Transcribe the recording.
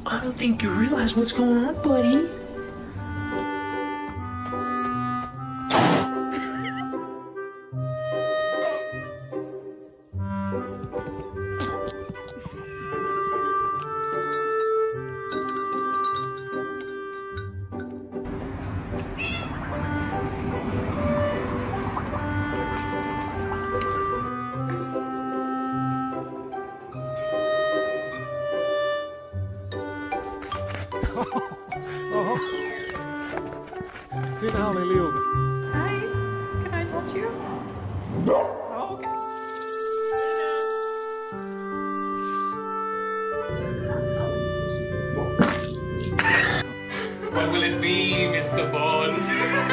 I don't think you realize what's going on, buddy. Oho. Siinähän oli liukas. Hi, can I touch you? Oh, okay. What will it be, Mr. Bond?